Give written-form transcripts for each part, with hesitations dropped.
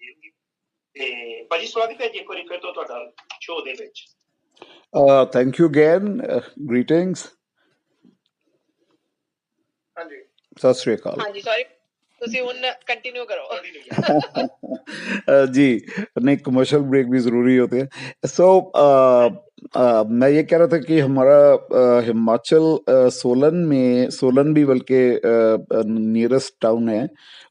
ਦੇਣਗੇ। ਤੇ ਭਾਜੀ ਸਵਾਗਤ ਹੈ ਜੀ ਇੱਕ ਵਾਰੀ ਫਿਰ ਤੋਂ ਤੁਹਾਡਾ ਸ਼ੋਅ ਦੇ ਵਿੱਚ। Thank you again. Greetings. ਹਾਂਜੀ ਸਤਿ ਸ੍ਰੀ ਅਕਾਲ। ਹਾਂਜੀ ਸੌਰੀ ਤੁਸੀਂ ਹੁਣ ਕੰਟੀਨਿਊ ਕਰੋ। जी नहीं, कमर्शियल ब्रेक भी ज़रूरी होते हैं। सो मैं ये कह रहा था कि हमारा हिमाचल सोलन भी बल्कि नियरेस्ट टाउन है।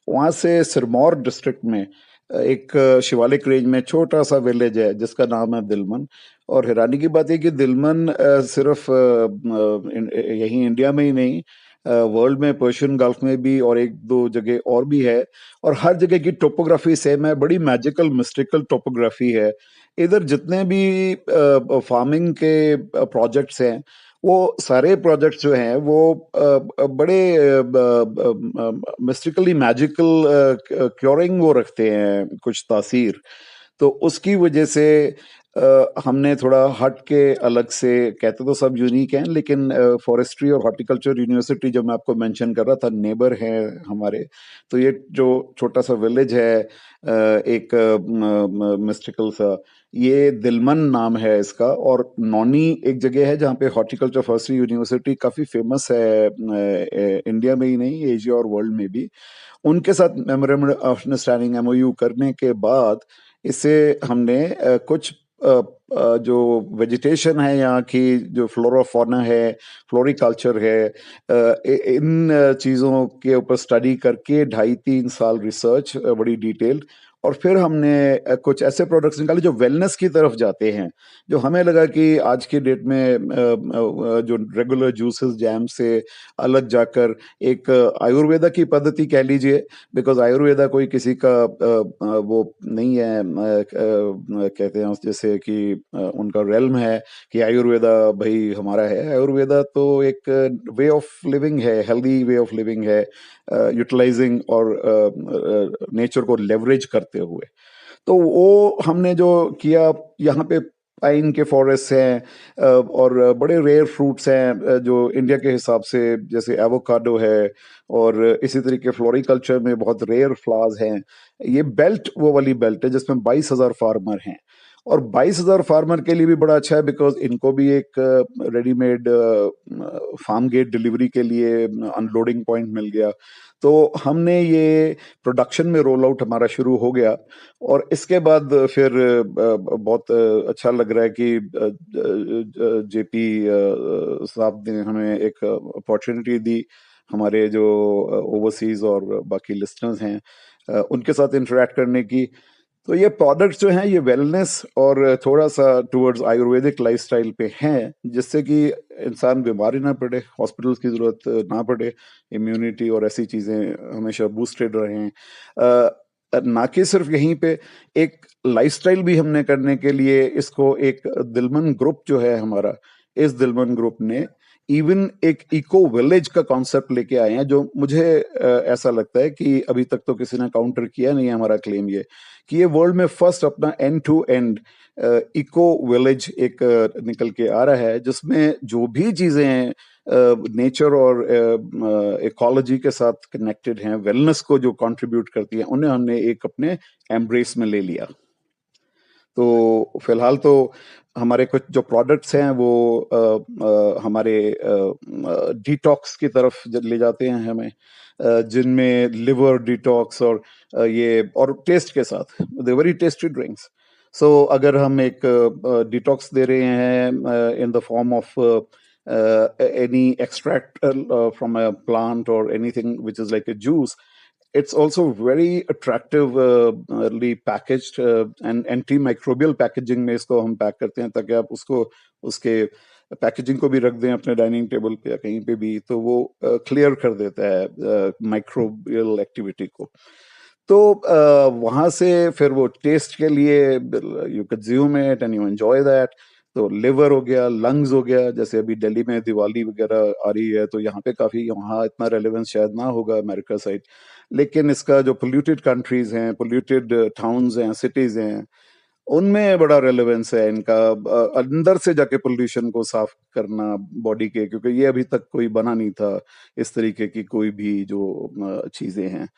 वहाँ से सिरमौर डिस्ट्रिक्ट में एक शिवालिक रेंज में छोटा सा विलेज है जिसका नाम है दिलमन। और हैरानी की बात है कि दिलमन सिर्फ यहीं इंडिया में ही नहीं, वर्ल्ड में पर्शियन गल्फ में भी और एक दो जगह और भी है। और हर जगह की टोपोग्राफी सेम है, बड़ी मैजिकल मिस्टिकल टोपोग्राफी है। इधर जितने भी फार्मिंग के प्रोजेक्ट्स हैं, वो सारे प्रोजेक्ट्स जो हैं वो बड़े मिस्टिकली मैजिकल क्योरिंग वो रखते हैं कुछ तासीर। तो उसकी वजह से हमने थोड़ा हट के अलग से, कहते तो सब यूनिक हैं, लेकिन फॉरेस्ट्री और हॉर्टिकल्चर यूनिवर्सिटी जो मैं आपको मेंशन कर रहा था, नेबर है हमारे। तो ये जो छोटा सा विलेज है एक मिस्टिकल सा, ये दिलमन नाम है इसका। और नौनी एक जगह है जहाँ पे हॉर्टिकल्चर फॉरेस्ट्री यूनिवर्सिटी काफ़ी फेमस है, इंडिया में ही नहीं, एशिया और वर्ल्ड में भी। उनके साथ मेमोरेंडम ऑफ अंडरस्टैंडिंग MOU करने के बाद इसे हमने कुछ जो वेजिटेशन है यहाँ की, जो फ्लोरा फौना है, फ्लोरिकल्चर है, इन चीज़ों के ऊपर स्टडी करके 2.5-3 साल रिसर्च बड़ी डिटेल्ड, और फिर हमने कुछ ऐसे प्रोडक्ट्स निकाले जो वेलनेस की तरफ जाते हैं। जो हमें लगा कि आज की डेट में जो रेगुलर जूसेस जैम से अलग जाकर एक आयुर्वेदा की पद्धति कह लीजिए, बिकॉज आयुर्वेदा कोई किसी का वो नहीं है, कहते हैं जैसे कि उनका रेल्म है कि आयुर्वेदा भाई हमारा है। आयुर्वेदा तो एक वे ऑफ लिविंग है, हेल्दी वे ऑफ लिविंग है, यूटिलाइजिंग और नेचर को लेवरेज करते हुए। तो वो हमने जो किया, यहाँ पे पाइन के फॉरेस्ट हैं और बड़े रेयर फ्रूट्स हैं जो इंडिया के हिसाब से, जैसे एवोकाडो है, और इसी तरीके फ्लोरिकल्चर में बहुत रेयर फ्लावर्स हैं। ये बेल्ट वो वाली बेल्ट है जिसमें 22,000 फार्मर हैं, और 22,000 फार्मर के लिए भी बड़ा अच्छा है बिकॉज इनको भी एक रेडीमेड फार्म गेट डिलीवरी के लिए अनलोडिंग पॉइंट मिल गया। तो हमने ये प्रोडक्शन में रोल आउट हमारा शुरू हो गया, और इसके बाद फिर बहुत अच्छा लग रहा है कि JP साहब ने हमें एक अपॉर्चुनिटी दी, हमारे जो ओवरसीज और बाकी लिस्टनर्स हैं उनके साथ इंटरेक्ट करने की। तो ये प्रोडक्ट्स जो हैं ये वेलनेस और थोड़ा सा टुवर्ड्स आयुर्वेदिक लाइफस्टाइल पे हैं, जिससे कि इंसान बीमार ही ना पड़े, हॉस्पिटल्स की ज़रूरत ना पड़े, इम्यूनिटी और ऐसी चीज़ें हमेशा बूस्टेड रहें। ना कि सिर्फ यहीं पे, एक लाइफस्टाइल भी हमने करने के लिए इसको एक दिलमन ग्रुप जो है हमारा, इस दिलमन ग्रुप ने इवन एक इको विलेज का कॉन्सेप्ट लेके आए हैं, जो मुझे ऐसा लगता है कि अभी तक तो किसी ने काउंटर किया नहीं है हमारा क्लेम ये, कि ये वर्ल्ड में फर्स्ट अपना end to end eco village एक निकल के आ रहा है, जिसमें जो भी चीजें नेचर और इकोलॉजी के साथ कनेक्टेड हैं, वेलनेस को जो कंट्रीब्यूट करती हैं, उन्हें हमने एक अपने एम्ब्रेस में ले लिया। तो फिलहाल तो हमारे कुछ जो प्रोडक्ट्स हैं वो हमारे डिटॉक्स की तरफ ले जाते हैं हमें, जिनमें लिवर डिटॉक्स और ये और टेस्ट के साथ, दे वेरी टेस्टी ड्रिंक्स। सो अगर हम एक डिटॉक्स दे रहे हैं in the form of any extract from a plant or anything which is like a juice, it's also very attractively packaged and antimicrobial packaging में इसको हम पैक करते हैं, ताकि आप उसको उसके पैकेजिंग को भी रख दें अपने डाइनिंग टेबल पे या कहीं पे भी, तो वो क्लियर कर देता है माइक्रोबियल एक्टिविटी को। तो वहाँ से फिर वो टेस्ट के लिए you consume it and you enjoy that. तो लिवर हो गया, लंग्स हो गया, जैसे अभी दिल्ली में दिवाली वगैरह आ रही है, तो यहाँ पे काफी, वहाँ इतना रेलेवेंस शायद ना होगा अमेरिका साइड, लेकिन इसका जो पोल्यूटेड कंट्रीज हैं, पोल्यूटेड टाउन्स हैं, सिटीज हैं, उनमें बड़ा रेलेवेंस है इनका, अंदर से जाके पोल्यूशन को साफ करना बॉडी के, क्योंकि ये अभी तक कोई बना नहीं था इस तरीके की कोई भी जो चीजें हैं।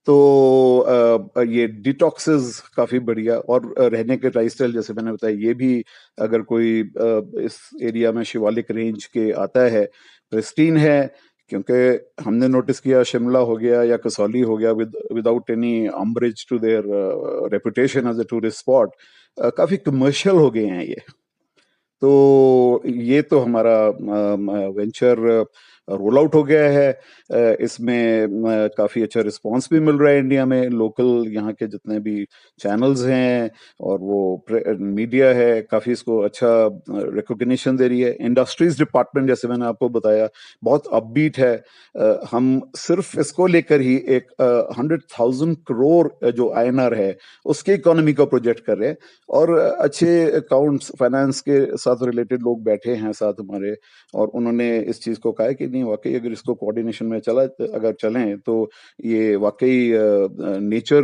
तो ये डिटॉक्सेस काफी बढ़िया, और रहने के लाइफस्टाइल जैसे मैंने बताया, ये भी अगर कोई इस एरिया में शिवालिक रेंज के आता है, प्रिस्टीन है, क्योंकि हमने नोटिस किया शिमला हो गया या कसौली हो गया, without any umbrage to their reputation as a tourist spot, काफी कमर्शियल हो गए हैं ये। तो ये तो हमारा वेंचर रोल आउट हो गया है। इसमें काफी अच्छा रिस्पांस भी मिल रहा है इंडिया में, लोकल यहाँ के जितने भी चैनल्स हैं और वो मीडिया है, काफी इसको अच्छा रिकॉग्निशन दे रही है। इंडस्ट्रीज डिपार्टमेंट जैसे मैंने आपको बताया बहुत अपबीट है। हम सिर्फ इसको लेकर ही एक 100,000 करोड़ जो INR है उसके इकोनॉमी का प्रोजेक्ट कर रहे हैं, और अच्छे अकाउंट्स फाइनेंस के साथ रिलेटेड लोग बैठे हैं साथ हमारे, और उन्होंने इस चीज को कहा है कि नहीं, वाकई अगर इसको कोऑर्डिनेशन में अगर चलें तो ये वाकई नेचर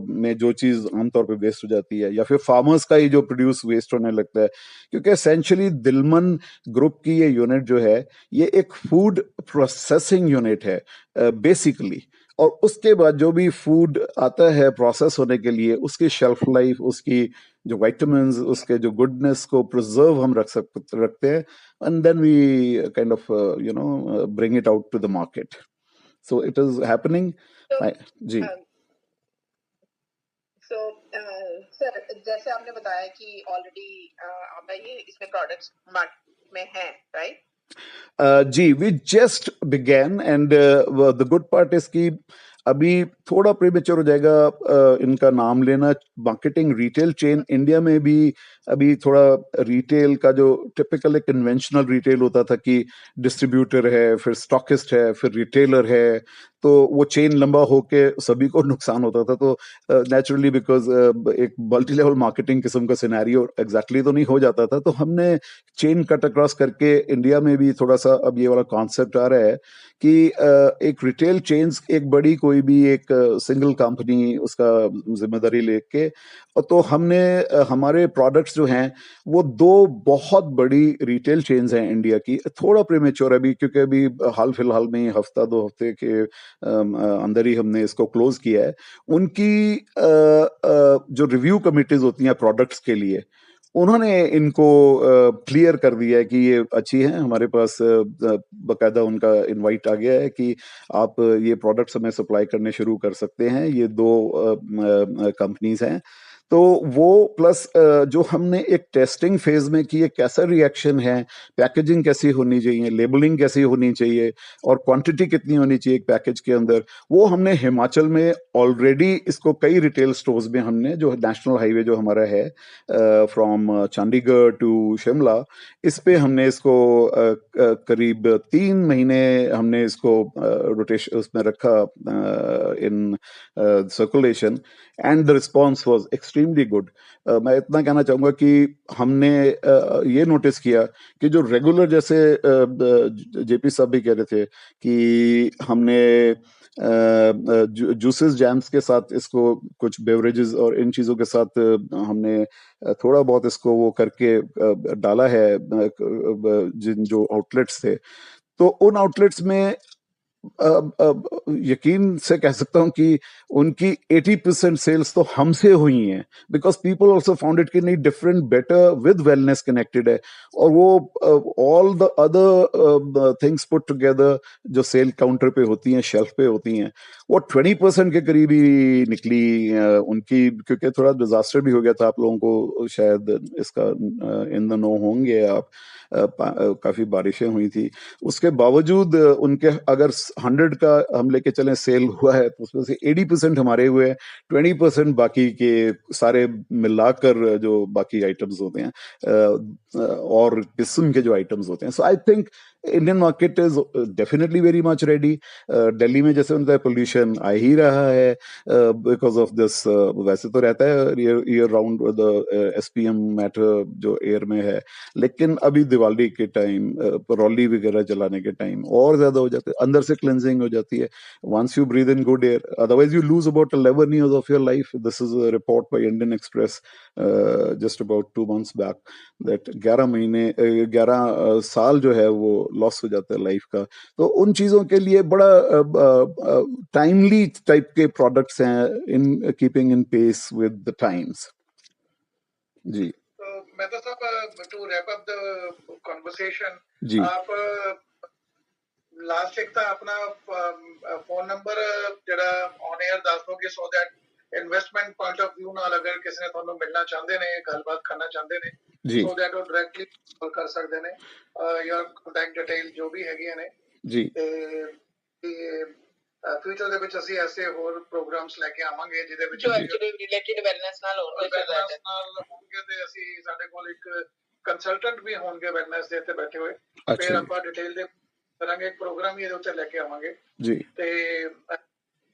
में जो चीज आमतौर पे वेस्ट हो जाती है, या फिर फार्मर्स का ही जो प्रोड्यूस वेस्ट होने लगता है, क्योंकि एसेंशियली दिलमन ग्रुप की ये यूनिट जो है ये एक फूड प्रोसेसिंग यूनिट है बेसिकली, और उसके बाद जो भी फूड आता है प्रोसेस होने के लिए, उसकी शेल्फ लाइफ, उसकी जो विटामिन्स, उसके जो गुडनेस को प्रिजर्व हम रखते हैं, and then we kind of bring it out to the market. So it is happening तो जी। सर जैसे आपने बताया कि ऑलरेडी आप ये इसमें प्रोडक्ट्स मार्केट में हैं, राइट? जी, we just begin, and the good part is कि अभी थोड़ा प्रीमेच्योर हो जाएगा इनका नाम लेना। मार्केटिंग रिटेल चेन इंडिया में भी अभी थोड़ा रिटेल का जो टिपिकल कन्वेंशनल रिटेल होता था कि डिस्ट्रीब्यूटर है, फिर स्टॉकिस्ट है, फिर रिटेलर है, तो वो चेन लंबा होके सभी को नुकसान होता था। तो नेचुरली बिकॉज एक मल्टी लेवल मार्केटिंग किस्म का सिनेरियो एग्जैक्टली तो नहीं हो जाता था, तो हमने चेन कट अक्रॉस करके इंडिया में भी थोड़ा सा अब ये वाला कॉन्सेप्ट आ रहा है कि एक रिटेल चेन्स, एक बड़ी कोई भी एक सिंगल कंपनी उसका जिम्मेदारी लेके, तो हमने हमारे प्रोडक्ट्स जो हैं वो 2 बहुत बड़ी रिटेल चेन्स हैं इंडिया की। थोड़ा प्रीमेच्योर अभी, क्योंकि अभी हाल फिलहाल में हफ्ता 2 हफ्ते के अंदर ही हमने इसको क्लोज किया है। उनकी जो रिव्यू कमिटीज होती हैं प्रोडक्ट्स के लिए, उन्होंने इनको क्लियर कर दिया है कि ये अच्छी है। हमारे पास बकायदा उनका इनवाइट आ गया है कि आप ये प्रोडक्ट्स हमें सप्लाई करने शुरू कर सकते हैं। ये 2 कंपनीज हैं, तो वो प्लस जो हमने एक टेस्टिंग फेज में की, कैसा रिएक्शन है, पैकेजिंग कैसी होनी चाहिए, लेबलिंग कैसी होनी चाहिए, और क्वांटिटी कितनी होनी चाहिए एक पैकेज के अंदर, वो हमने हिमाचल में ऑलरेडी इसको कई रिटेल स्टोर्स में हमने, जो नेशनल हाईवे जो हमारा है फ्रॉम चंडीगढ़ टू शिमला, इस पे हमने इसको करीब 3 महीने हमने इसको रोटेशन उसमें रखा in circulation, and the response was extremely good. मैं इतना कहना चाहूंगा कि हमने ये नोटिस किया कि जो रेगुलर, जैसे जेपी साहब भी कह रहे थे कि हमने जूसेस जैम्स के साथ इसको, कुछ बेवरेजेस और इन चीज़ों के साथ हमने थोड़ा बहुत इसको वो करके डाला है जिन जो आउटलेट्स थे, तो उन आउटलेट्स में यकीन से कह सकता हूं कि उनकी 80% सेल्स तो हमसे हुई हैं, because people also found it कि नहीं, different better with wellness connected है, और वो all the other things put together जो सेल काउंटर पे होती हैं, शेल्फ पे होती हैं, वो 20% के करीब ही निकली उनकी, क्योंकि थोड़ा डिजास्टर भी हो गया था। आप लोगों को शायद इसका इन द नो होंगे आप, काफी बारिशें हुई थी, उसके बावजूद उनके अगर 100 का हम लेके चलें सेल हुआ है, तो उसमें से 80% हमारे हुए हैं, 20% बाकी के सारे मिलाकर जो बाकी आइटम्स होते हैं और किस्म के जो आइटम्स होते हैं। So I think Indian market is definitely very much ready. Delhi में जैसे उनका पोल्यूशन आ ही रहा है बिकॉज ऑफ दिस, वैसे तो रहता है year round the SPM matter जो एयर में है, लेकिन अभी दिवाली के टाइम, रौली वगैरह जलाने के टाइम और ज्यादा हो जाते हैं, अंदर से क्लेंजिंग हो जाती है once you breathe in good air. Otherwise you lose about 11 years of your life. This is a report by Indian Express just about 2 months back that 11 साल जो है वो लॉस हो जाता है लाइफ का. तो उन चीजों के लिए बड़ा टाइमली टाइप के प्रोडक्ट्स हैं in keeping in pace with the times. Ji Mehta साहब, to wrap up the conversation, जी आप ਲਾਸਟ ਇੱਕ ਤਾਂ ਆਪਣਾ ਫੋਨ ਨੰਬਰ ਜਿਹੜਾ ਔਨ 에ਅਰ ਦੱਸ ਦੋਗੇ so that investment point of View ਨਾਲ ਅਗਰ ਕਿਸੇ ਨੇ ਤੁਹਾਨੂੰ ਮਿਲਣਾ ਚਾਹੁੰਦੇ ਨੇ, ਗੱਲਬਾਤ ਕਰਨਾ ਚਾਹੁੰਦੇ ਨੇ, ਸੋ ਦੈਟ ਉਹ ਡਾਇਰੈਕਟਲੀ ਕਾਲ ਕਰ ਸਕਦੇ ਨੇ, ਯਾਰ ਕੰਟੈਕਟ ਡਿਟੇਲ ਜੋ ਵੀ ਹੈਗੀਆਂ ਨੇ ਜੀ. ਤੇ ਫਿਊਚਰ ਦੇ ਵਿੱਚ ਅਸੀਂ ਐਸੇ ਹੋਰ ਪ੍ਰੋਗਰਾਮਸ ਲੈ ਕੇ ਆਵਾਂਗੇ ਜਿਹਦੇ ਵਿੱਚ ਰਿਲੇਟਡ ਵੈਲਨੈਸ ਨਾਲ ਹੋਣਗੇ ਤੇ ਅਸੀਂ ਸਾਡੇ ਕੋਲ ਇੱਕ ਕੰਸਲਟੈਂਟ ਵੀ ਹੋਣਗੇ ਵੈਲਨੈਸ ਦੇ ਇੱਥੇ ਬੈਠੇ ਹੋਏ. ਫਿਰ ਆਪਾਂ ਡਿਟੇਲ ਦੇ ਕਰਾਂਗੇ, ਇੱਕ ਪ੍ਰੋਗਰਾਮ ਹੀ ਇਹਦੇ ਉੱਤੇ ਲੈ ਕੇ ਆਵਾਂਗੇ ਜੀ. ਤੇ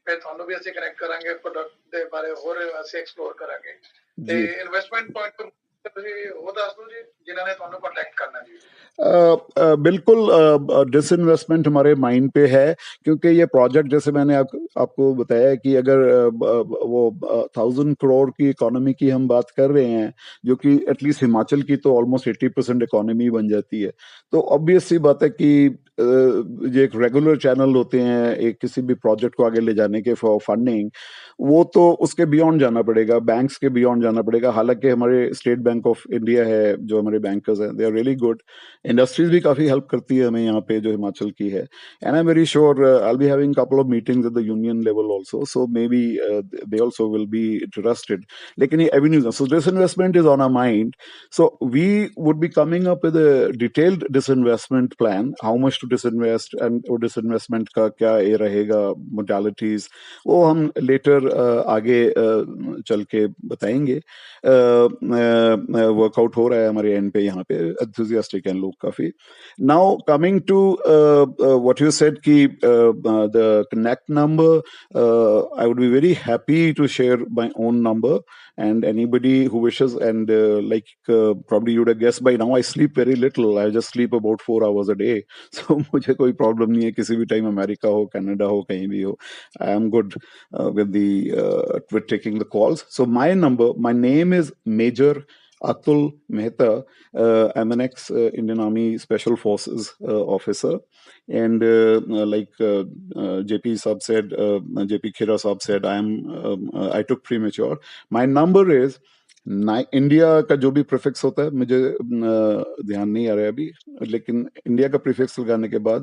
ਫਿਰ ਤੁਹਾਨੂੰ ਵੀ ਅਸੀਂ ਕਨੈਕਟ ਕਰਾਂਗੇ, ਪ੍ਰੋਡਕਟ ਦੇ ਬਾਰੇ ਹੋਰ ਅਸੀਂ ਐਕਸਪਲੋਰ ਕਰਾਂਗੇ. ਤੇ ਇਨਵੈਸਟਮੈਂਟ ਪੁਆਇੰਟ ਤੁਸੀਂ ਉਹ ਦੱਸ ਦਿਓ ਜੀ ਜਿਨ੍ਹਾਂ ਨੇ ਤੁਹਾਨੂੰ ਕੰਟੈक्ट करना जी. बिल्कुल डिसइन्वेस्टमेंट हमारे माइंड पे है, क्योंकि ये प्रोजेक्ट जैसे मैंने आपको बताया कि अगर वो 1000 करोड़ की इकोनॉमी की हम बात कर रहे हैं, जो कि एटलीस्ट हिमाचल की तो ऑलमोस्ट 80% इकोनॉमी बन जाती है, तो ऑब्वियस सी बात है कि ये एक रेगुलर चैनल होते हैं एक किसी भी प्रोजेक्ट को आगे ले जाने के फॉर फंडिंग, वो तो उसके बियॉन्ड जाना पड़ेगा, बैंक्स के बियॉन्ड जाना पड़ेगा. हालांकि हमारे स्टेट बैंक ऑफ इंडिया है, जो हमारे बैंकर्स हैं, they are really good. Industries भी काफी हेल्प करती है हमें यहाँ पे जो हिमाचल की है. And I am very sure I will be having couple of meetings at the union level also, so may be they also will be interested. लेकिन ये avenues, so disinvestment is on our mind, so we would be coming up with a detailed disinvestment plan, how much to disinvest and वो disinvestment का क्या ये रहेगा, modalities, वो हम letter आगे चल के बताएंगे. वर्कआउट हो रहा है हमारे एंड पे, यहाँ पे एंथुसियास्टिक हैं लोग काफी. Now coming to what you said कि the connect number, I would be very happy to share my own number and anybody who wishes, and probably you would have guessed by now I sleep very little. I just sleep about 4 hours a day, so मुझे कोई problem नहीं है किसी भी time America हो, Canada हो, कहीं भी हो. I am good with taking the calls. So my number, my name is Major Atul Mehta. I'm an ex Indian Army Special Forces officer, and JP Sab said, JP Khera Sab said, I took premature. My number is India का जो भी prefix होता है, मुझे ध्यान नहीं आ रहा है अभी, लेकिन इंडिया का प्रीफिक्स लगाने के बाद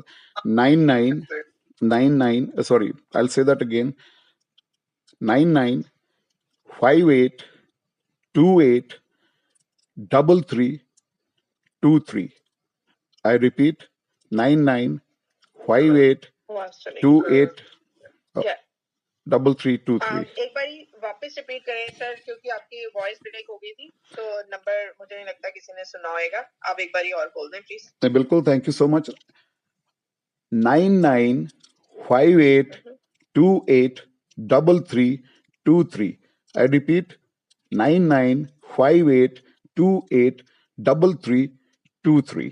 99, sorry, I'll say that again, 9958283323. I repeat, 9958283323. एक बारी वापस रिपीट करें सर, क्योंकि आपकी वॉइस ब्रेक हो गई थी, तो नंबर मुझे नहीं लगता किसी ने सुना होगा. आप एक बारी और बोल दें प्लीज. बिल्कुल, thank you so much. 9958283323. I repeat, 9958283323.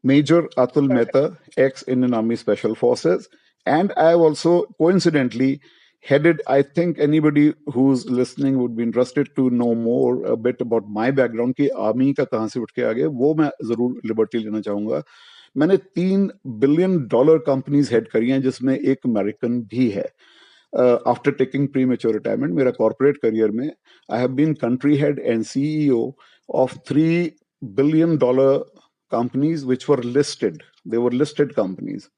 Major Atul Mehta, ex-Indian Army Special Forces. And I have also coincidentally headed, I think anybody who's listening would be interested to know more a bit about my background कि army का कहाँ से उठ के आ गए, वो मैं जरूर लिबर्टी लेना चाहूंगा. मैंने $3 billion कंपनीज हेड करी हैं, जिसमें एक अमेरिकन भी है. After taking premature retirement, मेरा corporate career में I have been country head and CEO of $3 billion companies which were listed. They were listed companies.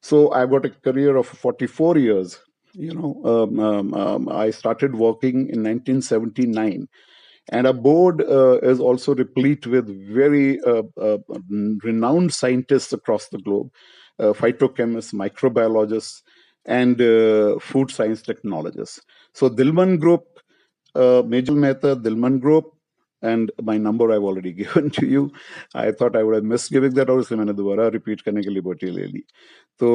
So I've got a career of 44 years. I started working in 1979, and our board is also replete with very renowned scientists across the globe, phytochemists, microbiologists, and food science technologists. So Dilman Group, Major Mehta, Dilman Group, and my number I've already given to you. I thought I would have missed giving that out, इसलिए मैंने दोबारा repeat करने की liberty ले ली. So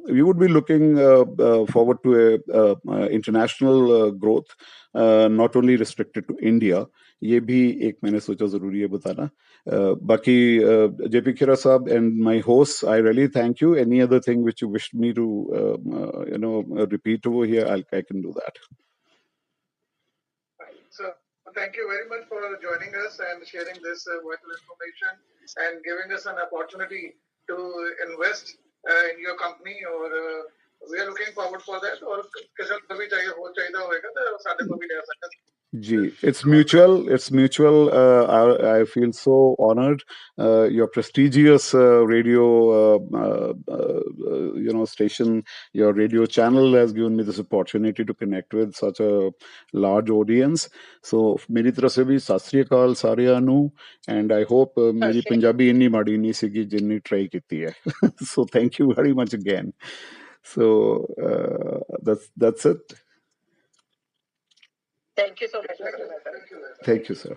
we would be looking forward to a international growth, not only restricted to India. ये भी एक मैंने सोचा जरूरी है बताना. बाकी JP Khera साहब and my hosts, I really thank you. Any other thing which you wished me to repeat over here, I can do that. So thank you very much for joining us and sharing this vital information and giving us an opportunity to invest in your company. Or we are looking forward for that. और किसी को भी चाहिए होगा तो साढ़े को भी ले सकते हैं. Gee, it's mutual. It's mutual. I feel so honored. Your prestigious radio, station, your radio channel has given me this opportunity to connect with such a large audience. So, मेरी तरफ से भी सत श्री अकाल सारिਆਂ ਨੂੰ, and I hope मेरी पंजाबी इन्नी माड़ी नहीं सीगी जिन्नी try ਕੀਤੀ है. So, thank you very much again. So, that's it. Thank you so much. Thank you, sir.